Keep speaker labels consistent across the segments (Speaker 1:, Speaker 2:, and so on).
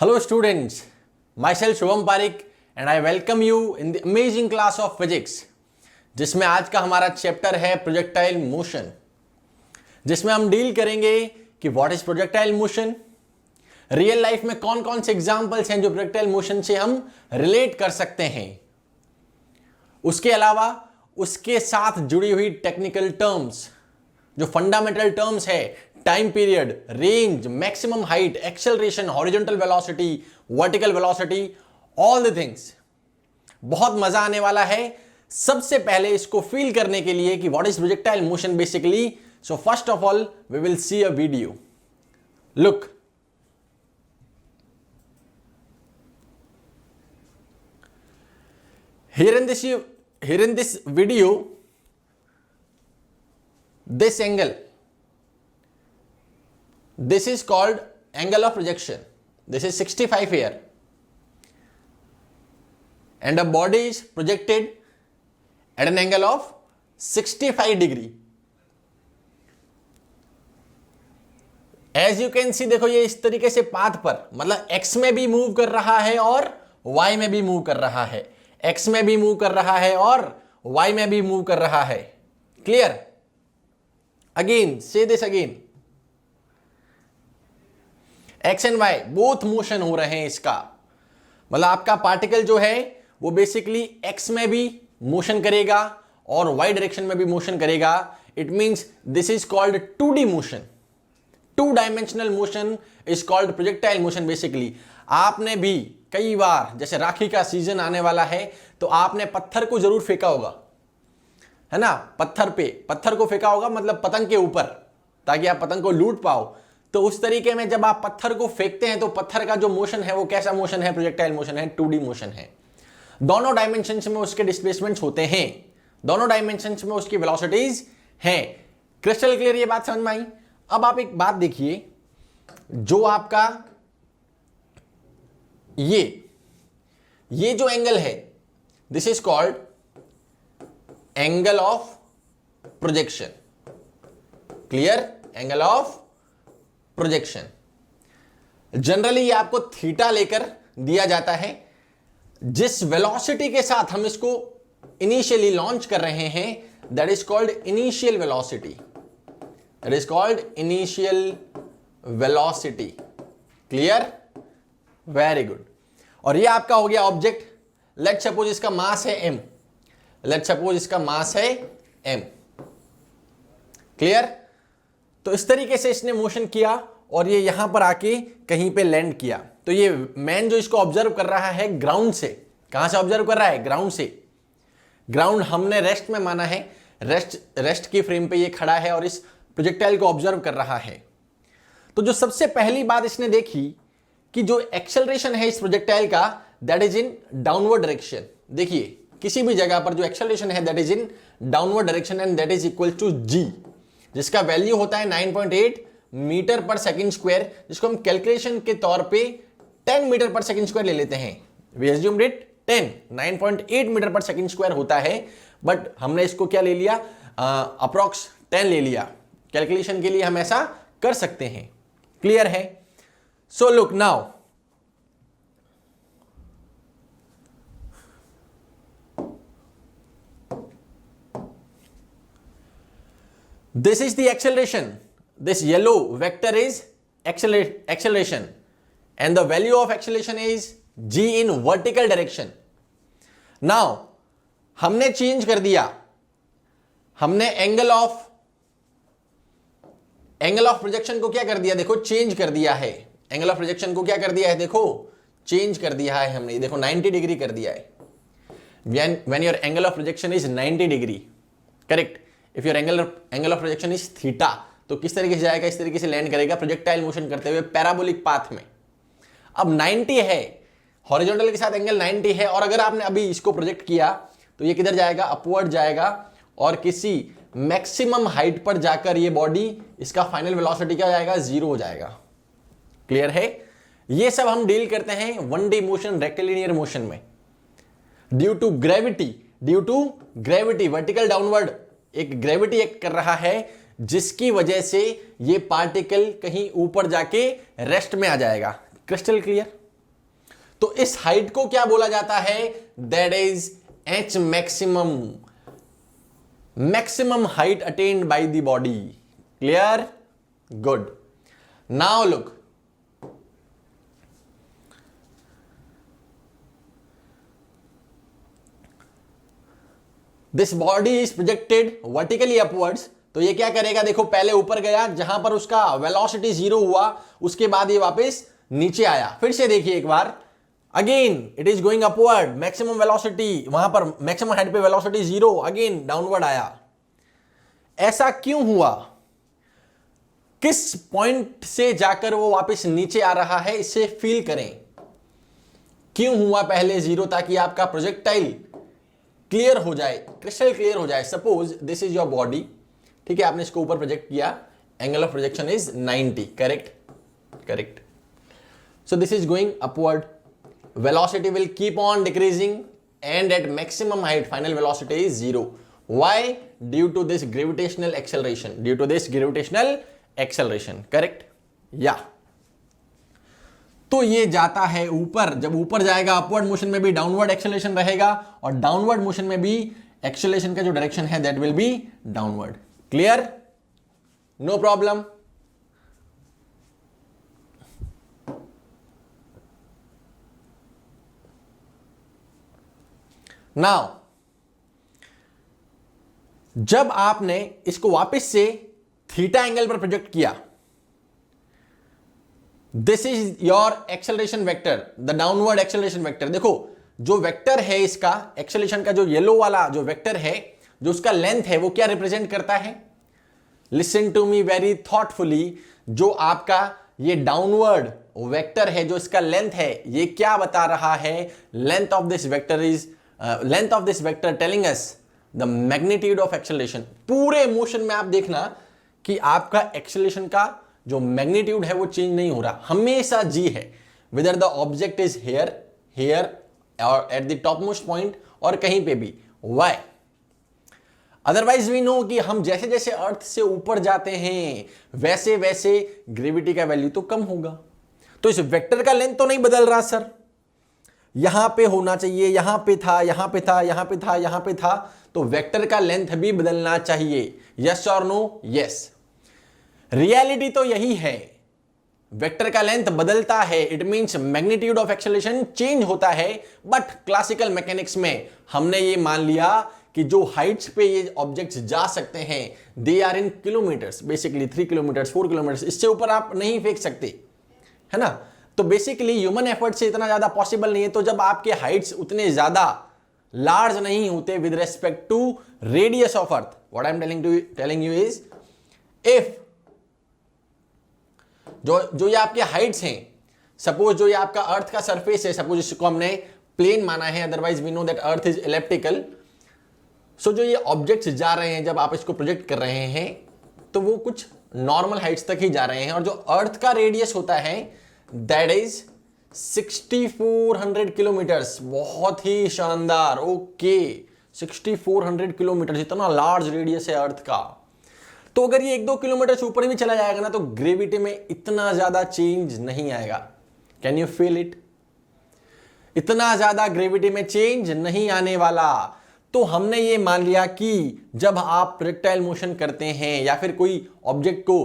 Speaker 1: Hello students, myself Shubham Parik and I welcome you in the amazing class of physics जिसमें आज का हमारा chapter है projectile motion, जिसमें हम डील करेंगे कि what is projectile motion, real life में कौन कौन से एग्जांपल्स हैं जो प्रोजेक्टाइल मोशन से हम रिलेट कर सकते हैं, उसके अलावा उसके साथ जुड़ी हुई टेक्निकल टर्म्स जो फंडामेंटल टर्म्स है, time period, range, maximum height, acceleration, horizontal velocity, vertical velocity, all the things. बहुत मजा आने वाला है। सबसे पहले इसको फील करने के लिए कि what is projectile motion basically, so first of all we will see a video. Look, here in this video, this angle, this is called angle of projection. This is 65 here, and a body is projected at an angle of 65 degree. As you can see, देखो ये इस तरीके से path पर, मतलब x में भी move कर रहा है और y में भी मूव कर रहा है, x में भी मूव कर रहा है और y में भी मूव कर रहा है। क्लियर? अगेन से this again, x and y both motion हो रहे हैं इसका, मतलब आपका पार्टिकल जो है वो बेसिकली x में भी मोशन करेगा और y डायरेक्शन में भी मोशन करेगा। It means this is called 2D motion, 2 dimensional motion is called projectile motion. Basically आपने भी कई बार, जैसे राखी का सीजन आने वाला है तो आपने पत्थर को जरूर फेंका होगा, है ना, पत्थर को फेंका होगा, मतलब पतंग के ऊपर, ताकि आप पतंग को लूट पाओ। तो उस तरीके में जब आप पत्थर को फेंकते हैं तो पत्थर का जो मोशन है वो कैसा मोशन है? प्रोजेक्टाइल मोशन है, 2D मोशन है। दोनों डायमेंशंस में उसके डिस्प्लेसमेंट्स होते हैं, दोनों डायमेंशंस में उसकी वेलोसिटीज हैं। क्रिस्टल क्लियर ये बात समझ में आई? अब आप एक बात देखिए, जो आपका ये जो एंगल है, this is called angle of projection. Clear? Angle of projection. Generally ये आपको थीटा लेकर दिया जाता है। जिस वेलोसिटी के साथ हम इसको इनिशियली लॉन्च कर रहे हैं, that is called initial velocity, that is called initial velocity. Clear? Very good. और ये आपका हो गया ऑब्जेक्ट। लेट सपोज इसका मास है m, लेट सपोज इसका मास है m। क्लियर? तो इस तरीके से इसने मोशन किया और ये यहां पर आके कहीं पे लैंड किया। तो ये मैन जो इसको ऑब्जर्व कर रहा है ग्राउंड से, कहां से ऑब्जर्व कर रहा है? ग्राउंड से। ग्राउंड हमने रेस्ट में माना है, रेस्ट की फ्रेम पे ये खड़ा है और इस प्रोजेक्टाइल को ऑब्जर्व कर रहा है। तो जो सबसे पहली बात इसने देखी कि जो एक्सेलरेशन है इस प्रोजेक्टाइल का, that is in downward direction. देखिए किसी भी जगह पर जो एक्सेलरेशन है that is in downward direction and that is equal to g, जिसका वैल्यू होता है 9.8 मीटर पर सेकंड स्क्वायर, जिसको हम कैलकुलेशन के तौर पे 10 मीटर पर सेकंड स्क्वायर ले लेते हैं। वी अज्यूम्ड इट 10, 9.8 मीटर पर सेकंड स्क्वायर होता है, बट हमने इसको क्या ले लिया? अप्रॉक्स 10 ले लिया। कैलकुलेशन के लिए हम ऐसा कर सकते हैं। क्लियर है? So look now, this is the acceleration. This yellow vector is acceleration and the value of acceleration is g in vertical direction. Now हमने चेंज कर दिया, हमने एंगल ऑफ प्रोजेक्शन को क्या कर दिया? देखो चेंज कर दिया है। एंगल ऑफ प्रोजेक्शन को क्या कर दिया है? देखो चेंज कर दिया है हमने, देखो 90 डिग्री कर दिया है। when your angle of projection is 90 degree, correct. If your angle of projection is theta, तो किस तरीके से जाएगा? इस तरीके से लैंड करेगा प्रोजेक्टाइल मोशन करते हुए पैराबोलिक पाथ में। अब 90 है, हॉरिजॉन्टल के साथ एंगल 90 है, और अगर आपने अभी इसको प्रोजेक्ट किया तो ये किधर जाएगा? अपवर्ड जाएगा और किसी मैक्सिमम हाइट पर जाकर ये बॉडी, इसका फाइनल वेलोसिटी क्या हो जाएगा? 0 हो जाएगा। क्लियर है? ये सब हम डील करते हैं 1D मोशन, रेक्टिलिनियर मोशन में। Due to gravity vertical downward एक ग्रेविटी एक्ट कर रहा है, जिसकी वजह से ये पार्टिकल कहीं ऊपर जाके रेस्ट में आ जाएगा। Crystal clear? तो इस हाइट को क्या बोला जाता है? That is H maximum, maximum height attend by the body. Clear? Good. Now look, this body is projected vertically upwards. तो ये क्या करेगा? देखो पहले ऊपर गया, जहां पर उसका वेलोसिटी 0 हुआ, उसके बाद ये वापस नीचे आया। फिर से देखिए एक बार, again it is going upward, maximum velocity, वहां पर मैक्सिमम हाइट पे वेलोसिटी 0, अगेन डाउनवर्ड आया। ऐसा क्यों हुआ? किस पॉइंट से जाकर वो वापस नीचे आ रहा है, इसे फील करें। क्यों हुआ पहले 0? ताकि आपका प्रोजेक्टाइल क्लियर हो जाए, क्रिस्टल क्लियर हो जाए। Suppose this is your body, ठीक है, आपने इसको ऊपर प्रोजेक्ट किया, angle of projection is 90, correct? Correct. So this is going upward, velocity will keep on decreasing and at maximum height final velocity is 0. Why? Due to this gravitational acceleration, due to this gravitational acceleration, correct? या तो ये जाता है ऊपर, जब ऊपर जाएगा upward motion में भी डाउनवर्ड एक्सेलरेशन रहेगा, और डाउनवर्ड मोशन में भी एक्सेलरेशन का जो डायरेक्शन है that will be downward. Clear? No problem. Now जब आपने इसको वापस से थीटा एंगल पर प्रोजेक्ट किया, this is your acceleration vector, the downward acceleration vector. देखो जो वेक्टर है इसका एक्सेलरेशन का, जो येलो वाला जो वेक्टर है, जो उसका लेंथ है, वो क्या रिप्रेजेंट करता है? Listen to me very thoughtfully. जो आपका ये डाउनवर्ड वेक्टर है, जो इसका लेंथ है, ये क्या बता रहा है? Length of this vector is length of this vector telling us the magnitude of acceleration. पूरे मोशन में आप देखना कि आपका एक्सेलरेशन का जो मैग्नीट्यूड है वो चेंज नहीं हो रहा, हमेशा जी है, whether the object is here, here और at the top most point और कहीं पे भी। वाई? अदरवाइज वी नो कि हम जैसे जैसे अर्थ से ऊपर जाते हैं वैसे वैसे ग्रेविटी का वैल्यू तो कम होगा। तो इस वेक्टर का लेंथ तो नहीं बदल रहा सर, यहां पे होना चाहिए, यहां पे था, यहां पे था, यहां पे था, यहां पे था, तो वेक्टर का लेंथ भी बदलना चाहिए। यस और नो? यस। रियलिटी तो यही है, वेक्टर का लेंथ बदलता है, it means magnitude of acceleration change होता है। बट क्लासिकल मैकेनिक्स में हमने ये मान लिया कि जो हाइट्स पे ये ऑब्जेक्ट्स जा सकते हैं they are in kilometres, basically 3 kilometres 4 kilometres, इससे ऊपर आप नहीं फेंक सकते, है ना? तो बेसिकली ह्यूमन एफर्ट से इतना ज्यादा पॉसिबल नहीं है। तो जब आपके हाइट्स उतने ज्यादा लार्ज नहीं होते with respect to radius of earth, what I am telling you is, if जो ये आपके हाइट्स हैं, सपोज जो ये आपका अर्थ का सरफेस है, सपोज इसको हमने प्लेन माना है, otherwise we know that earth is elliptical. So जो ये ऑब्जेक्ट्स जा रहे हैं, जब आप इसको प्रोजेक्ट कर रहे हैं, तो वो कुछ नॉर्मल हाइट्स तक ही जा रहे हैं, और जो अर्थ का रेडियस होता है दैट इज 6400 किलोमीटर्स। बहुत ही शानदार। ओके, 6400 किलोमीटर, इतना लार्ज रेडियस है अर्थ का। तो अगर ये 1-2 किलोमीटर से ऊपर भी चला जाएगा ना, तो ग्रेविटी में इतना ज्यादा चेंज नहीं आएगा। Can you feel it? इतना ज्यादा ग्रेविटी में चेंज नहीं आने वाला। तो हमने ये मान लिया कि जब आप प्रोजेक्टाइल मोशन करते हैं या फिर कोई ऑब्जेक्ट को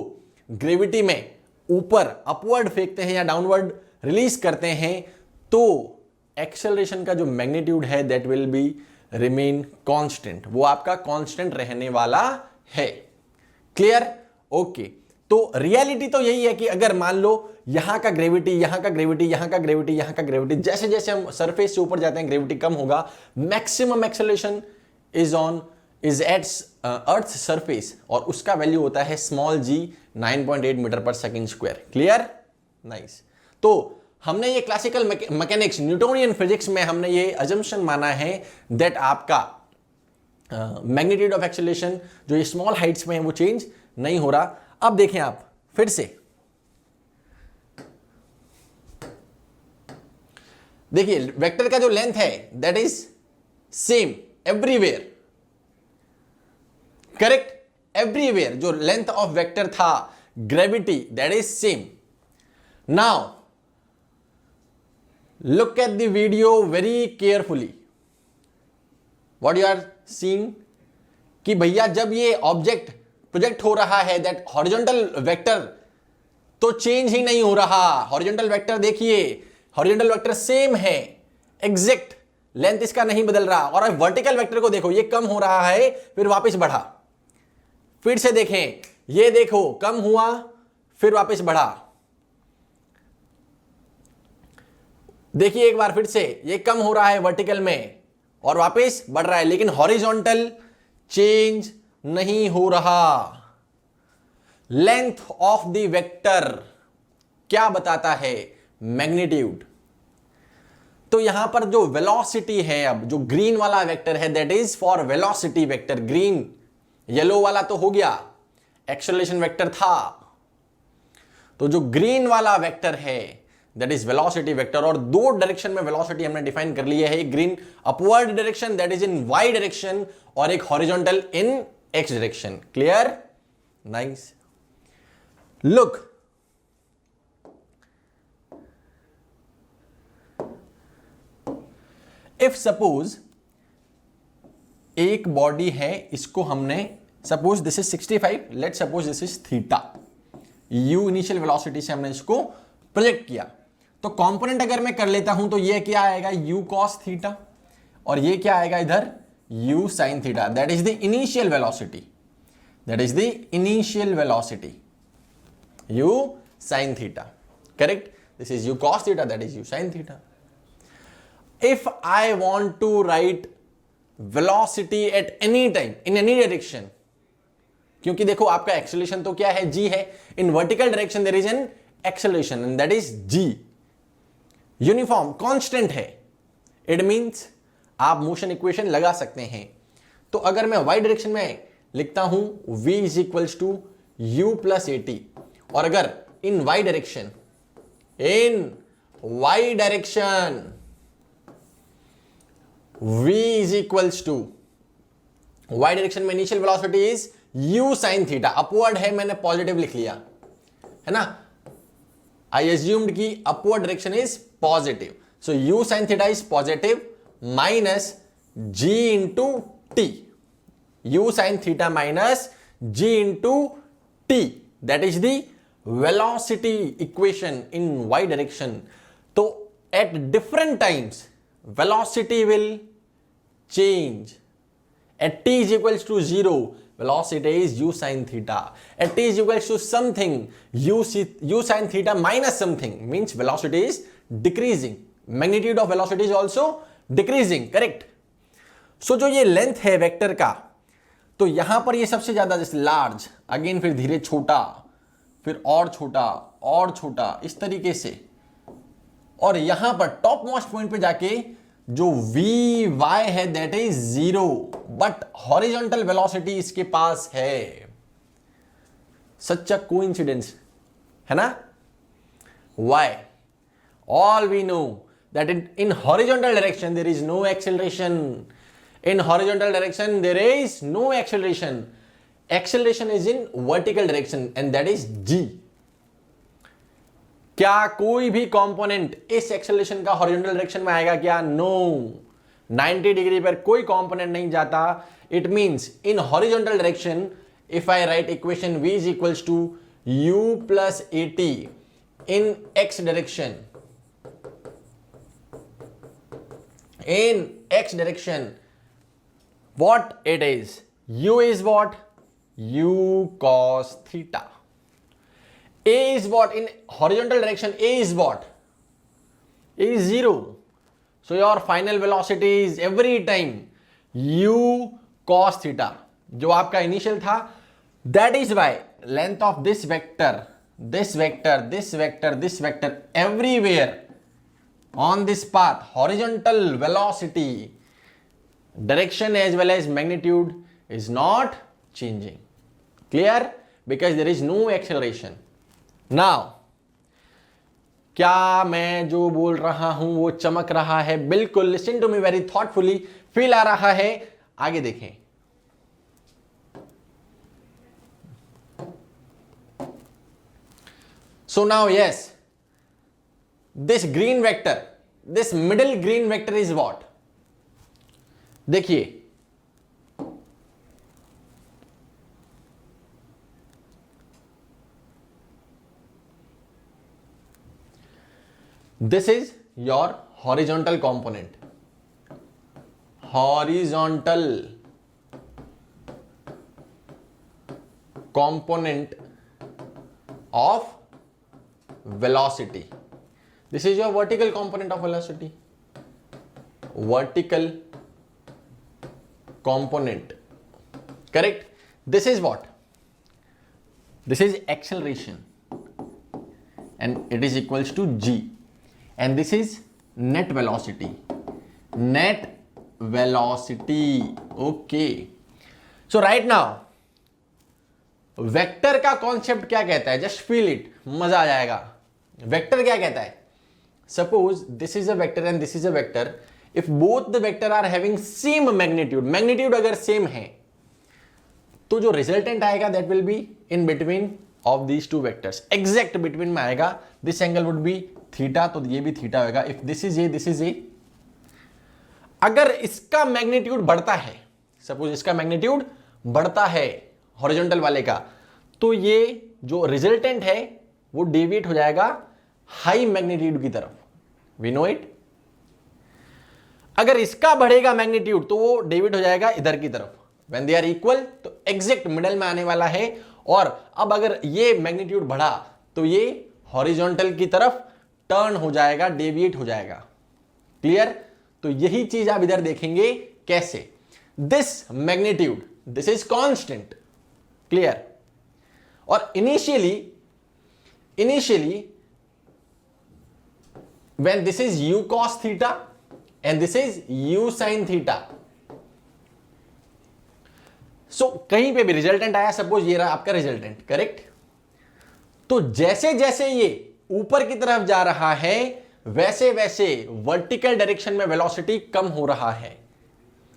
Speaker 1: ग्रेविटी में ऊपर अपवर्ड फेंकते हैं या डाउनवर्ड रिलीज करते हैं, तो एक्सेलरेशन का जो मैग्नीट्यूड है that will be remain constant, वो आपका कांस्टेंट रहने वाला है। क्लियर? ओके। तो रियलिटी तो यही है कि अगर मान लो यहां का ग्रेविटी, यहां का ग्रेविटी, यहां का ग्रेविटी, यहां का ग्रेविटी, जैसे जैसे हम सरफेस से ऊपर जाते हैं ग्रेविटी कम होगा, maximum acceleration is at earth surface, और उसका वैल्यू होता है small g, 9.8 metre per second square. Clear? Nice. तो हमने ये क्लासिकल मैकेनिक्स, न्यूटोनियन फिजिक्स में हमने ये अजम्पशन माना है दैट आपका मैग्नीट्यूड ऑफ एक्सेलरेशन जो ये स्मॉल हाइट्स में है वो चेंज नहीं हो रहा। अब देखें आप फिर से, देखिए वेक्टर का जो लेंथ है that is same everywhere, correct? Everywhere जो लेंथ ऑफ वेक्टर था, gravity that is same. Now look at the video very carefully. What you are seeing कि भैया जब ये ऑब्जेक्ट प्रोजेक्ट हो रहा है दैट हॉरिजॉन्टल वेक्टर तो चेंज ही नहीं हो रहा. हॉरिजॉन्टल वेक्टर देखिए, हॉरिजॉन्टल वेक्टर सेम है, एग्जैक्ट लेंथ इसका नहीं बदल रहा. और वर्टिकल वेक्टर को देखो, ये कम हो रहा है फिर वापस बढ़ा. फिर से देखें, ये देखो कम हुआ फिर वापस बढ़ा. देखिए एक बार फिर से, ये कम हो रहा है वर्टिकल में और वापस बढ़ रहा है, लेकिन हॉरिजॉन्टल चेंज नहीं हो रहा. लेंथ ऑफ द वेक्टर क्या बताता है? मैग्नीट्यूड. तो यहां पर जो वेलोसिटी है, अब जो ग्रीन वाला वेक्टर है that is for velocity vector. Green, yellow वाला तो हो गया, एक्सेलरेशन वेक्टर था. तो जो ग्रीन वाला वेक्टर है दैट इज वेलोसिटी वेक्टर. और दो डायरेक्शन में वेलोसिटी हमने डिफाइन कर ली है. एक green upward direction that is in Y direction और एक horizontal in X direction. Clear? Nice. Look, if suppose एक बॉडी है, इसको हमने suppose this is 65, let suppose this is theta. U initial velocity से हमने इसको प्रोजेक्ट किया. तो कंपोनेंट अगर मैं कर लेता हूं तो ये क्या आएगा? u cos theta. और ये क्या आएगा इधर? u sin theta. That is the initial velocity. That is the initial velocity u sin theta. Correct? This is u cos theta, that is u sin theta. If I want to write velocity at any time in any direction, क्योंकि देखो आपका acceleration तो क्या है? g है. In vertical direction there is an acceleration and that is g. Uniform constant है. It means आप motion equation लगा सकते हैं. तो अगर मैं y डायरेक्शन में लिखता हूं v is equals to u plus at, और अगर in y direction, v is equals to y direction में initial velocity is u sin theta. Upward है, मैंने पॉजिटिव लिख लिया है ना. आई एज्यूम्ड कि upward direction is positive, so u sin theta is positive minus g into t. u sin theta minus g into t, that is the velocity equation in y direction. तो at different times velocity will change. At t is equals to 0, velocity is u sin theta. At t is equals to something, u sin theta minus something means velocity is decreasing. Magnitude of velocity is also decreasing. Correct? So जो ये length है vector का, तो यहां पर ये सबसे ज्यादा जैसे लार्ज, अगेन फिर धीरे छोटा, फिर और छोटा और छोटा, इस तरीके से. और यहां पर टॉप मोस्ट पॉइंट पे जाके जो वी वाई है that is 0, but horizontal velocity इसके पास है. सच अ कोइंसिडेंस है ना. Why? All we know that in horizontal direction there is no acceleration. In horizontal direction there is no acceleration. Acceleration is in vertical direction and that is g. क्या कोई भी component इस acceleration का horizontal direction में आएगा क्या? No. 90 degree पर कोई कंपोनेंट नहीं जाता. It means in horizontal direction if I write equation v is equals to u plus at in x direction, in x direction, what it is? u is what? u cos theta. A is what? In horizontal direction A is what? A is 0. So your final velocity is every time u cos theta, जो आपका initial था. That is why length of this vector, this vector, this vector, this vector, everywhere on this path, horizontal velocity, direction as well as magnitude is not changing. Clear? Because there is no acceleration. Now, क्या मैं जो बोल रहा हूं वो चमक रहा है? बिल्कुल. Listen to me very thoughtfully. Feel आ रहा है? आगे देखें. So now yes, this green vector, this middle green vector is what? देखिए, this is your horizontal component. Horizontal component of velocity. This is your vertical component of velocity. Vertical component. Correct? This is what? This is acceleration. And it is equals to g. And this is net velocity. Net velocity. Okay. So right now, vector का concept क्या कहता है? Just feel it, मजा आ जाएगा. Vector क्या कहता है? Suppose this is a vector and this is a vector. If both the vector are having same magnitude, magnitude अगर सेम है तो जो रिजल्टेंट आएगा that will be in between of these two vectors, exact between में आएगा. This angle would be theta, तो ये भी थीटा होगा. If this is A, this is A. अगर इसका मैग्नीट्यूड बढ़ता है, सपोज इसका मैग्नीट्यूड बढ़ता है हॉरिजॉन्टल वाले का, तो ये जो रिजल्टेंट है वो डेविएट हो जाएगा हाई मैग्नीट्यूड की तरफ. We know it. अगर इसका बढ़ेगा मैग्नीट्यूड तो वो डेविएट हो जाएगा इधर की तरफ. व्हेन दे आर इक्वल तो एग्जैक्ट मिडल में आने वाला है. और अब अगर ये मैग्नीट्यूड बढ़ा तो ये हॉरिजॉन्टल की तरफ टर्न हो जाएगा, डेविएट हो जाएगा. क्लियर? तो यही चीज आप इधर देखेंगे. कैसे? This magnitude, this is constant. Clear? और initially when this is u cos theta and this is u sin theta, so कहीं पे भी रिजल्टेंट आया, सपोज ये रहा आपका रिजल्टेंट. करेक्ट? तो जैसे जैसे ये ऊपर की तरफ जा रहा है वैसे वैसे वर्टिकल डायरेक्शन में वेलोसिटी कम हो रहा है.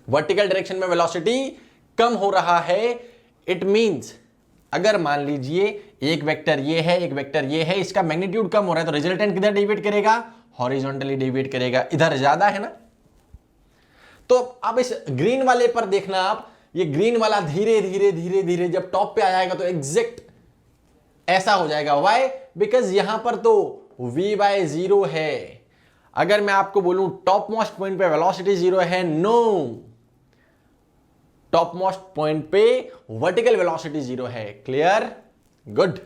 Speaker 1: वर्टिकल डायरेक्शन में वेलोसिटी कम हो रहा है. इट मींस अगर मान लीजिए एक वेक्टर ये है, एक वेक्टर ये है, इसका मैग्नीट्यूड कम हो रहा है तो रिजल्टेंट किधर डेविएट करेगा? हॉरिजॉन्टली डेविएट करेगा. इधर ज्यादा है ना. तो अब इस ग्रीन वाले पर देखना आप, ये ग्रीन वाला धीरे धीरे धीरे धीरे जब टॉप पे आ जाएगा तो एग्जैक्ट ऐसा हो जाएगा. वाई? बिकॉज यहां पर तो v बाय 0 है. अगर मैं आपको बोलूं टॉप मोस्ट पॉइंट पे वेलोसिटी 0 है, नो. टॉप मोस्ट पॉइंट पे वर्टिकल वेलोसिटी 0 है. Clear? Good.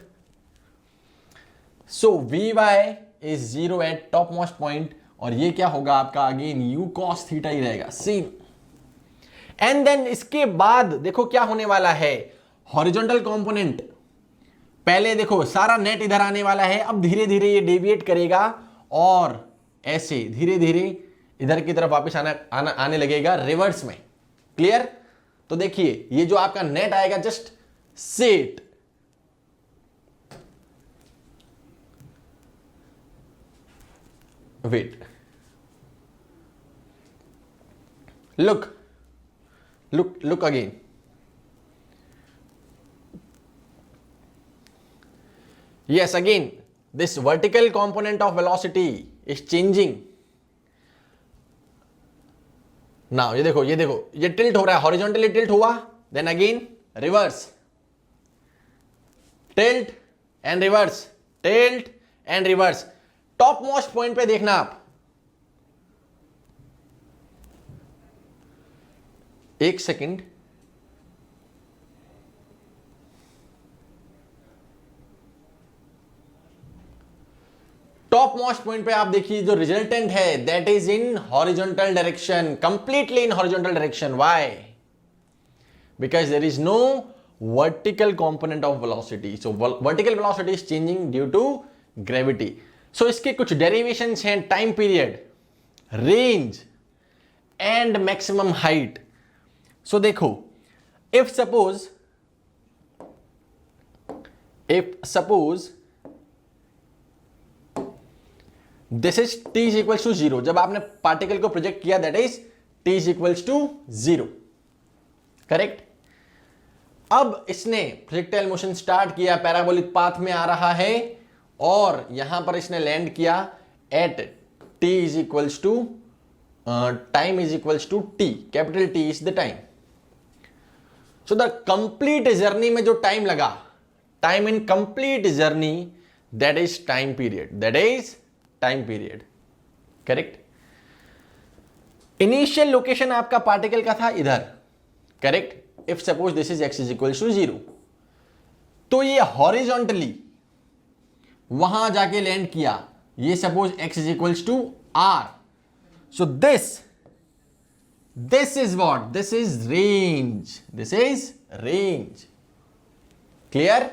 Speaker 1: So v y is 0 at top most point. और ये क्या होगा आपका? अगेन u cos थीटा ही रहेगा. सेम. एंड देन इसके बाद देखो क्या होने वाला है. हॉरिजॉन्टल कंपोनेंट पहले देखो सारा नेट इधर आने वाला है. अब धीरे धीरे ये डेविएट करेगा और ऐसे धीरे धीरे इधर की तरफ वापस आने लगेगा रिवर्स में. क्लियर? तो देखिए ये जो आपका नेट आएगा, just set, wait, look again. Yes, again this vertical component of velocity is changing. Now ये देखो ये टिल्ट हो रहा है, हॉरिजॉन्टली टिल्ट हुआ, then again reverse, tilt and reverse, tilt and reverse. Top most point पे देखना आप, एक सेकेंड. टॉप मोस्ट पॉइंट पे आप देखिए जो रिजल्टेंट है that is in horizontal direction, completely in horizontal direction. Why? Because there is no vertical component of velocity. So vertical velocity is changing due to gravity. So इसके कुछ derivations हैं. Time period, range and maximum height. So देखो, if suppose this is t is equals to 0. जब आपने particle को project किया that is t is equals to 0. Correct? अब इसने प्रोजेक्टाइल मोशन स्टार्ट किया, पैराबोलिक पाथ में आ रहा है और यहां पर इसने लैंड किया eight t t is equals to time is equals to t, capital T is the time. So the complete journey में जो टाइम लगा, time in complete journey, that is time period, that is time period. Correct. Initial location आपका particle का था इधर. Correct. If suppose this is x is equal to 0, तो ये horizontally वहां जाके लैंड किया. ये suppose x is equal to r. So this is what, this is range, this is range. Clear.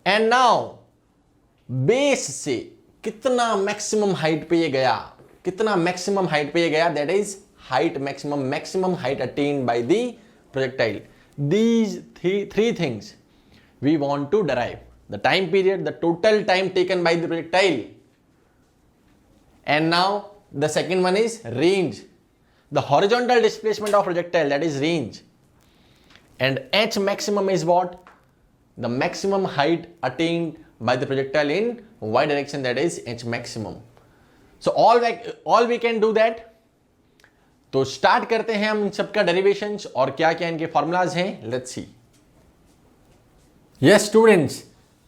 Speaker 1: And now base से कितना maximum height पे ये गया, कितना मैक्सिमम हाइट पे ये गया, that is height maximum height attend by the projectile. These three things we want to derive: the time period, the total time taken by the projectile, and now the second one is range, the horizontal displacement of projectile, that is range. And h maximum is what? The maximum height attained by the projectile in y direction, that is h maximum. So all we can do that. तो start करते हैं हम इन सबका derivations और क्या क्या इनके formulas हैं. Let's see. यस स्टूडेंट्स,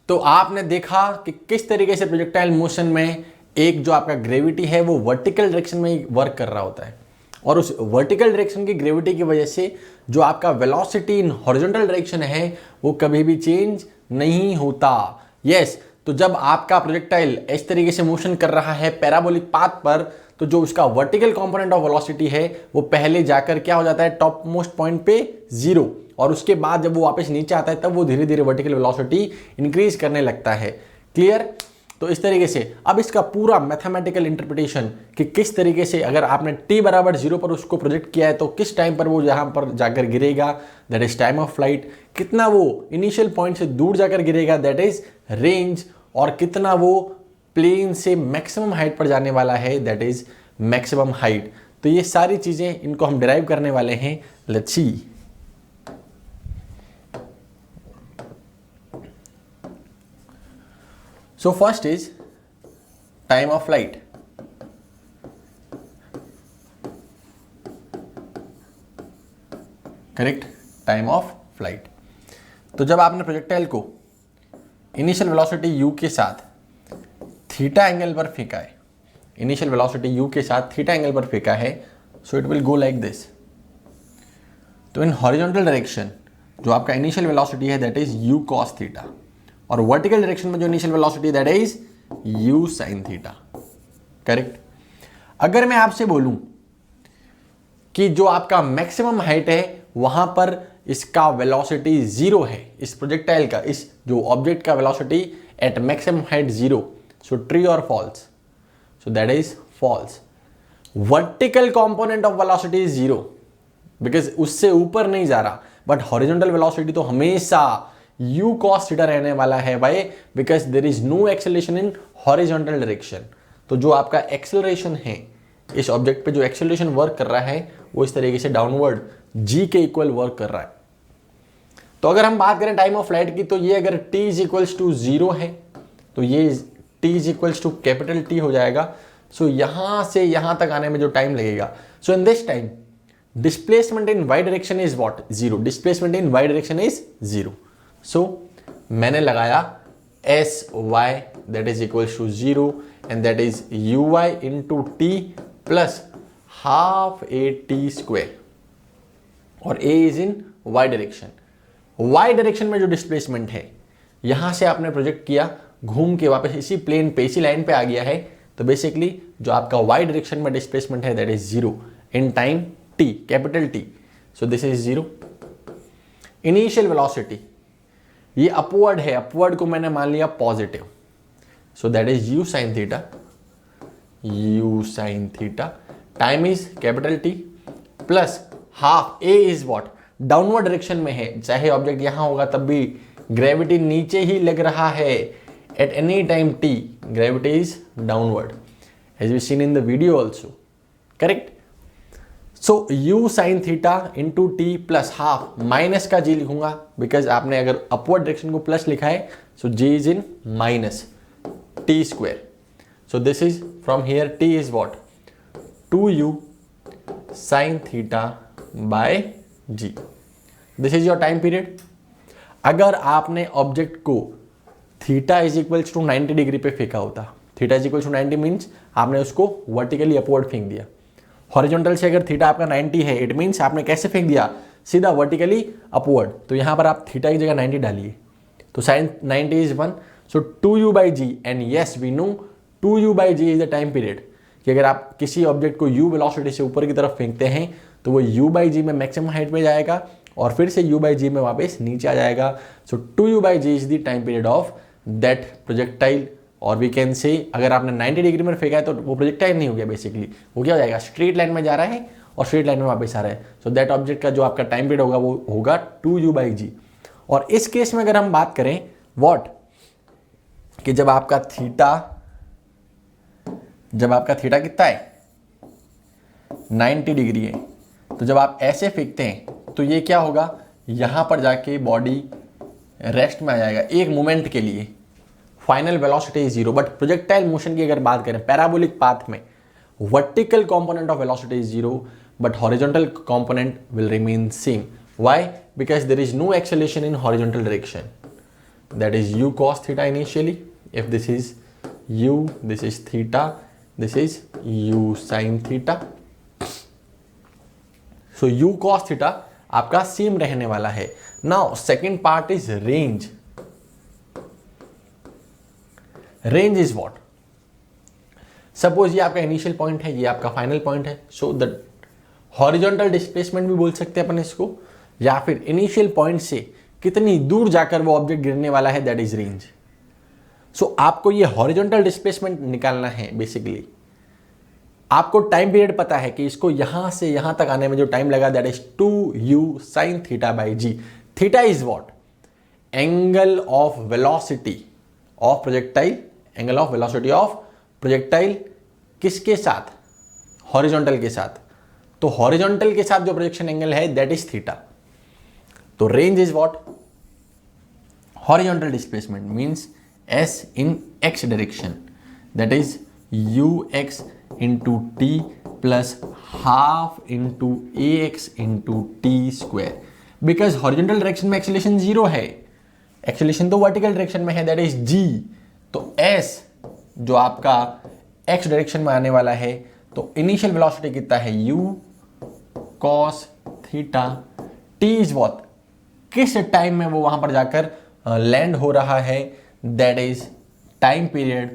Speaker 1: तो आपने देखा कि किस तरीके से प्रोजेक्टाइल मोशन में एक जो आपका ग्रेविटी है वो वर्टिकल डायरेक्शन में वर्क कर रहा होता है, और उस वर्टिकल डायरेक्शन की ग्रेविटी की वजह से जो आपका वेलोसिटी इन हॉरिजॉन्टल डायरेक्शन है वो कभी भी चेंज नहीं होता. यस, तो जब आपका प्रोजेक्टाइल इस तरीके से मोशन कर रहा है पैराबोलिक पाथ पर, तो जो उसका वर्टिकल कंपोनेंट ऑफ वेलोसिटी है वो पहले जाकर क्या हो जाता है, टॉप मोस्ट पॉइंट पे 0, और उसके बाद जब वो वापस नीचे आता है तब वो धीरे धीरे वर्टिकल वेलोसिटी इंक्रीज करने लगता है. क्लियर. तो इस तरीके से अब इसका पूरा मैथमेटिकल इंटरप्रिटेशन कि किस तरीके से अगर आपने t बराबर 0 पर उसको प्रोजेक्ट किया है तो किस टाइम पर वो जहां पर जाकर गिरेगा, that is time of flight. कितना वो इनिशियल पॉइंट से दूर जाकर गिरेगा, दैट इज रेंज. और कितना वो प्लेन से मैक्सिमम हाइट पर जाने वाला है, दैट इज मैक्सिमम हाइट. तो ये सारी चीजें इनको हम डिराइव करने वाले हैं. Let's see. So first is time of flight. Correct. Time of flight. तो जब आपने प्रोजेक्टाइल को इनिशियल वेलोसिटी u के साथ थीटा एंगल पर फेंका है, इनिशियल वेलोसिटी u के साथ थीटा एंगल पर फेंका है, so it will go like this. तो इन हॉरिजॉन्टल डायरेक्शन जो आपका इनिशियल वेलोसिटी है that is u cos theta, और वर्टिकल डायरेक्शन में जो initial velocity that is u sin theta. Correct. अगर मैं आपसे बोलूं कि जो आपका मैक्सिमम हाइट है वहां पर इसका वेलोसिटी 0 है, इस प्रोजेक्टाइल का, इस जो ऑब्जेक्ट का velocity at maximum height 0, so true और false. So that is false. Vertical component of velocity is 0 because उससे ऊपर नहीं जा रहा, बट हॉरिजॉन्टल वेलोसिटी तो हमेशा u cos थीटा रहने वाला है. Why? Because there is no acceleration in horizontal direction. तो जो आपका एक्सेलरेशन है इस ऑब्जेक्ट पे, जो एक्सेलरेशन वर्क कर रहा है वो इस तरीके से डाउनवर्ड g के इक्वल वर्क कर रहा है. तो अगर हम बात करें टाइम ऑफ फ्लाइट की, तो ये अगर t इज इक्वल्स टू 0 है तो ये t is equals to capital T हो जाएगा. सो यहां से यहां तक आने में जो टाइम लगेगा, so in this time displacement in y direction is what, 0. Displacement in y direction is 0. So मैंने लगाया sy that is equals to 0 and that is uy into t plus half a t square, और a is in y direction. y direction में जो displacement है यहां से आपने project किया, घूम के वापस इसी प्लेन पे, इसी लाइन पे आ गया है, तो बेसिकली जो आपका y डायरेक्शन में डिस्प्लेसमेंट है that is 0 in time t, capital T. So this is 0. Initial velocity ये अपवर्ड है, अपवर्ड को मैंने मान लिया positive, so that is u sin theta, u sin theta. Time is capital T plus half a is what, downward direction में है, चाहे object यहां होगा तब भी ग्रेविटी नीचे ही लग रहा है. At any time t gravity is downward as we seen in the video also. Correct. So u sin theta into t plus half, minus का g लिखूंगा बिकॉज आपने अगर अपवर्ड डायरेक्शन को प्लस लिखा है, so g is in minus t square. So this is from here t is what? 2u sin theta by g. This is your time period. अगर आपने object को theta is equals to 90 degree पे फेंका होता, theta is equals to 90 means आपने उसको vertically upward फेंक दिया. हॉरिजॉन्टल से अगर थीटा आपका 90 है, इट मीन्स आपने कैसे फेंक दिया? सीधा वर्टिकली अपवर्ड. तो यहाँ पर आप थीटा की जगह 90 डालिए, तो sine 90 is 1. So 2u by g, and yes we know 2u by g is the time period. कि अगर आप किसी ऑब्जेक्ट को u वेलोसिटी से ऊपर की तरफ फेंकते हैं तो वो u by g में मैक्सिमम हाइट में जाएगा और फिर से u by g में वापस नीचे आ जाएगा. सो 2u by g is the time period of that projectile. और वी कैन से अगर आपने 90 डिग्री में फेंका है तो वो प्रोजेक्टाइल नहीं हो गया, बेसिकली वो क्या हो जाएगा? स्ट्रेट लाइन में जा रहा है और स्ट्रेट लाइन में वापस आ रहा है. सो दैट ऑब्जेक्ट का जो आपका टाइम पीरियड होगा वो होगा 2u by g. और इस केस में अगर हम बात करें व्हाट, कि जब आपका थीटा कितना है? 90 डिग्री है. तो जब आप ऐसे फेंकते हैं तो ये क्या होगा? यहां पर जाके बॉडी रेस्ट में आ जाएगा एक मोमेंट के लिए. Final velocity is 0. But projectile motion की अगर बात करें पैराबोलिक पाथ में, vertical component of velocity is 0 but horizontal component will remain same. Why? Because there is no acceleration in horizontal direction. That is u cos theta initially. If this is u, this is theta, this is u sin theta. So u cos theta आपका same रहने वाला है. Now second part is range. Range is what? Suppose ये आपका initial point है, ये आपका final point है. सो द हॉरिजॉन्टल डिस्प्लेसमेंट भी बोल सकते हैं अपन इसको, या फिर इनिशियल पॉइंट से कितनी दूर जाकर वो ऑब्जेक्ट गिरने वाला है, दैट इज रेंज. सो आपको ये हॉरिजॉन्टल डिस्प्लेसमेंट निकालना है. बेसिकली आपको टाइम पीरियड पता है कि इसको यहां से यहां तक आने में जो टाइम लगा, that is 2u sin theta by g. Theta is what? Angle of velocity of projectile. Angle of velocity of projectile किसके साथ? हॉरिजॉन्टल के साथ. तो हॉरिजॉन्टल के साथ जो प्रोजेक्शन एंगल है दैट इज थीटा. तो range is what? Horizontal displacement means s in x direction, that is ux into t plus half into ax into t square. Because horizontal direction में acceleration 0 है, acceleration तो vertical direction में है, that is g. तो s जो आपका x direction में आने वाला है, तो initial velocity कितना है? u cos theta. t is what? किस टाइम में वो वहां पर जाकर लैंड हो रहा है, that is time period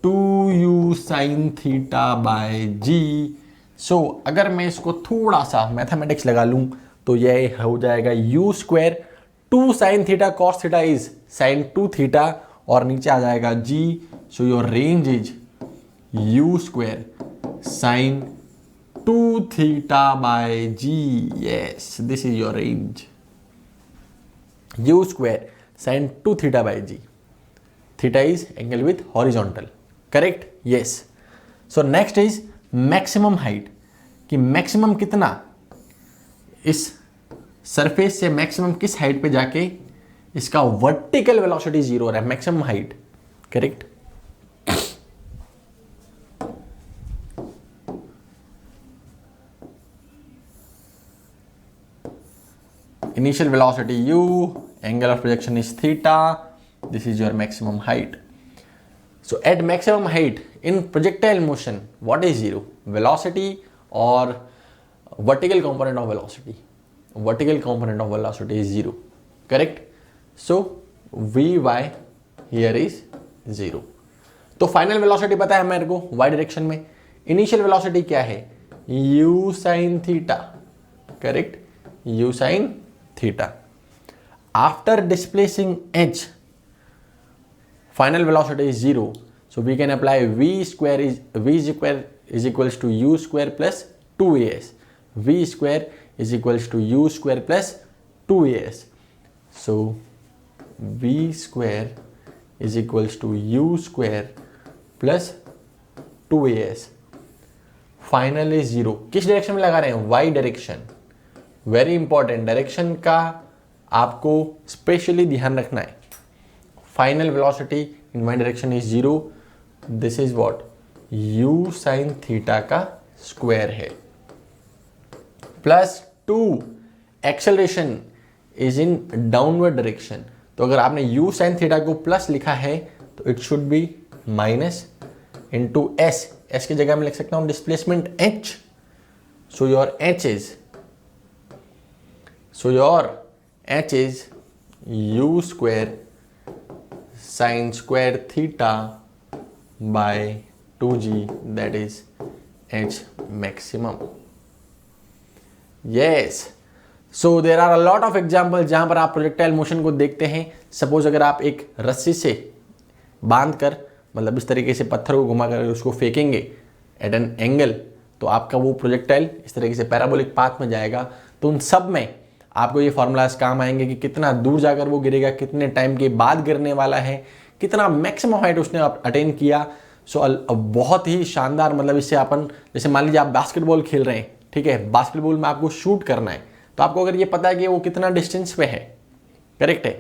Speaker 1: 2u sin theta by g. सो अगर मैं इसको थोड़ा सा मैथमेटिक्स लगा लूं तो यह हो जाएगा u square 2 sin theta cos theta is sin 2 theta और नीचे आ जाएगा g. So your range is u square sin 2 theta by g. yes, this is your range. u square sin 2 theta by g. Theta is angle with horizontal. Correct? Yes. So next is maximum height. कि maximum कितना इस surface से maximum किस height पे जाके इसका vertical velocity 0 हो रहा है, maximum height. Correct? Initial velocity u, angle of projection is theta. This is your maximum height. So at maximum height in projectile motion, what is 0? Velocity or vertical component of velocity? Vertical component of velocity is 0. Correct? So Vy here is 0. तो final velocity पता है मेरे को y direction में. Initial velocity क्या है? u sin theta. Correct? u sin theta. After displacing h, final velocity is 0. So we can apply v square is equals to u square plus 2as. v square is equals to u square plus 2as. So v square is equals to u square plus 2as. Final is 0. किस direction में लगा रहे हैं? y direction. Very important, direction का आपको specially ध्यान रखना है. Final velocity in Y direction is 0. This is what? u sine theta का स्क्वायर है, plus 2 acceleration is in downward direction. तो अगर आपने u साइन थीटा को प्लस लिखा है तो it should be minus into s की जगह में लिख सकता हूं displacement h। So your h is u square sine square theta by 2g, that is h maximum. Yes, so there are a lot of example जहां पर आप projectile motion को देखते हैं। सपोज अगर आप एक रस्सी से बांध कर, मतलब इस तरीके से पत्थर को घुमा कर उसको फेंकेंगे एट एन एंगल, तो आपका वो प्रोजेक्टाइल इस तरीके से पैराबोलिक पाथ में जाएगा। तो उन सब में आपको ये फॉर्मूलाज काम आएंगे कि कितना दूर जाकर वो गिरेगा, कितने टाइम के बाद गिरने वाला है, कितना मैक्सिमम हाइट उसने अटेन किया। सो बहुत ही शानदार, मतलब इससे अपन, जैसे मान लीजिए आप बास्केटबॉल खेल रहे हैं, ठीक है, बास्केटबॉल में आपको शूट करना है, तो आपको अगर ये पता है कि वो कितना डिस्टेंस पे है, करेक्ट है,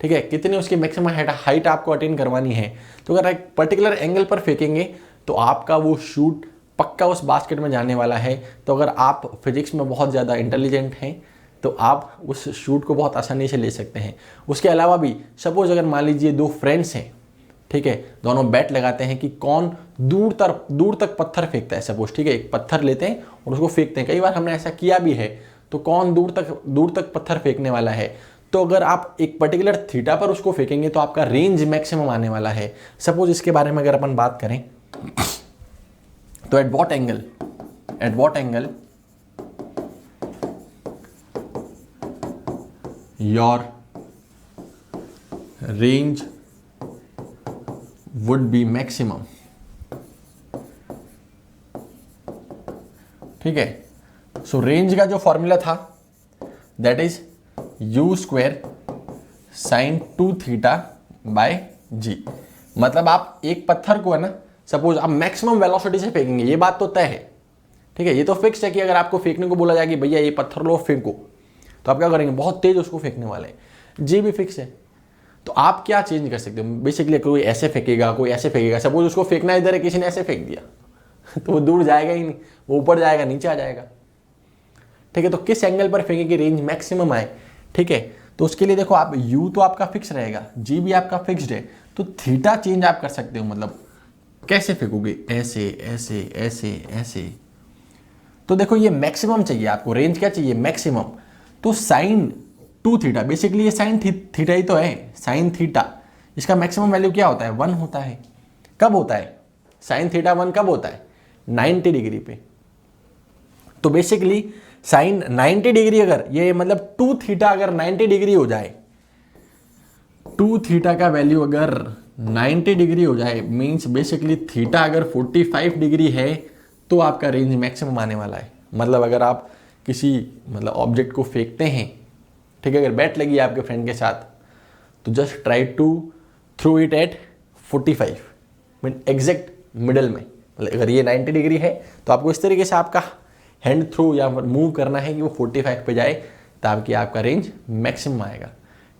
Speaker 1: ठीक है, कितनी उसकी मैक्सिमम हाइट आपको अटेन करवानी है, तो अगर एक पर्टिकुलर एंगल पर फेंकेंगे तो आपका वो शूट पक्का उस बास्केट में जाने वाला है। तो अगर आप फिजिक्स में बहुत ज़्यादा इंटेलिजेंट हैं तो आप उस शूट को बहुत आसानी से ले सकते हैं। उसके अलावा भी सपोज अगर मान लीजिए दो फ्रेंड्स हैं, ठीक है, दोनों बैट लगाते हैं कि कौन दूर तक पत्थर फेंकता है। सपोज, ठीक है, एक पत्थर लेते हैं और उसको फेंकते हैं, कई बार हमने ऐसा किया भी है। तो कौन दूर तक पत्थर फेंकने वाला है, तो अगर आप एक पर्टिकुलर थीटा पर उसको फेंकेंगे तो आपका रेंज मैक्सिमम आने वाला है। सपोज इसके बारे में अगर अपन बात करें तो at what angle your range would be maximum, ठीक है। सो रेंज का जो फॉर्मूला था that is u square sign 2 theta by g। मतलब आप एक पत्थर को है ना, सपोज आप मैक्सिमम वेलोसिटी से फेंकेंगे, ये बात तो तय है, ठीक है, ये तो फिक्स है कि अगर आपको फेंकने को बोला जाए कि भैया ये पत्थर लो फेंको, तो आप क्या करेंगे, बहुत तेज उसको फेंकने वाले हैं। जी भी फिक्स है। तो आप क्या चेंज कर सकते हो, बेसिकली कोई ऐसे फेंकेगा, कोई ऐसे फेंकेगा। सपोज उसको फेंकना इधर है, किसी ने ऐसे फेंक दिया तो वो दूर जाएगा ही नहीं, वो ऊपर जाएगा, नीचे आ जाएगा, ठीक है। तो किस एंगल पर फेंके कि रेंज मैक्सिमम आए, ठीक है। तो उसके लिए देखो, आप u तो आपका फिक्स रहेगा, g भी आपका फिक्स्ड है, तो थीटा चेंज आप कर सकते हो। मतलब कैसे फेंकोगे, ऐसे ऐसे ऐसे ऐसे। तो देखो ये मैक्सिमम चाहिए आपको, रेंज क्या चाहिए, मैक्सिमम। तो साइन 2 थीटा, बेसिकली ये साइन थीटा ही तो है, साइन थीटा, इसका मैक्सिमम वैल्यू क्या होता है, 1 होता है। कब होता है साइन थीटा 1, कब होता है, 90 डिग्री पे। तो बेसिकली साइन 90 डिग्री, अगर ये मतलब 2 थीटा अगर 90 डिग्री हो जाए, 2 थीटा का वैल्यू अगर 90 डिग्री हो जाए, मीन्स बेसिकली थीटा अगर 45 डिग्री है तो आपका रेंज मैक्सिमम आने वाला है। मतलब अगर आप किसी मतलब ऑब्जेक्ट को फेंकते हैं, ठीक है, अगर बैट लगी है आपके फ्रेंड के साथ, तो just try to throw it at 45 minute exact middle में। मतलब अगर ये 90 डिग्री है तो आपको इस तरीके से आपका हैंड थ्रो या मूव करना है कि वो 45 पे जाए, ताकि आपका रेंज मैक्सिमम आएगा।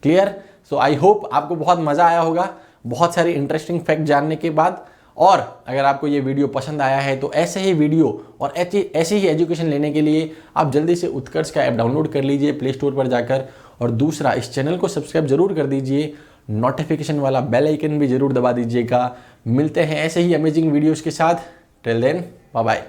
Speaker 1: क्लियर। सो आई होप आपको बहुत मज़ा आया होगा, बहुत सारी इंटरेस्टिंग फैक्ट जानने के बाद। और अगर आपको ये वीडियो पसंद आया है तो ऐसे ही वीडियो और ऐसे ही एजुकेशन लेने के लिए आप जल्दी से उत्कर्ष का ऐप डाउनलोड कर लीजिए प्ले स्टोर पर जाकर। और दूसरा, इस चैनल को सब्सक्राइब जरूर कर दीजिए, नोटिफिकेशन वाला बेल आइकन भी जरूर दबा दीजिएगा। मिलते हैं ऐसे ही अमेजिंग वीडियोज़ के साथ। Till then, bye bye.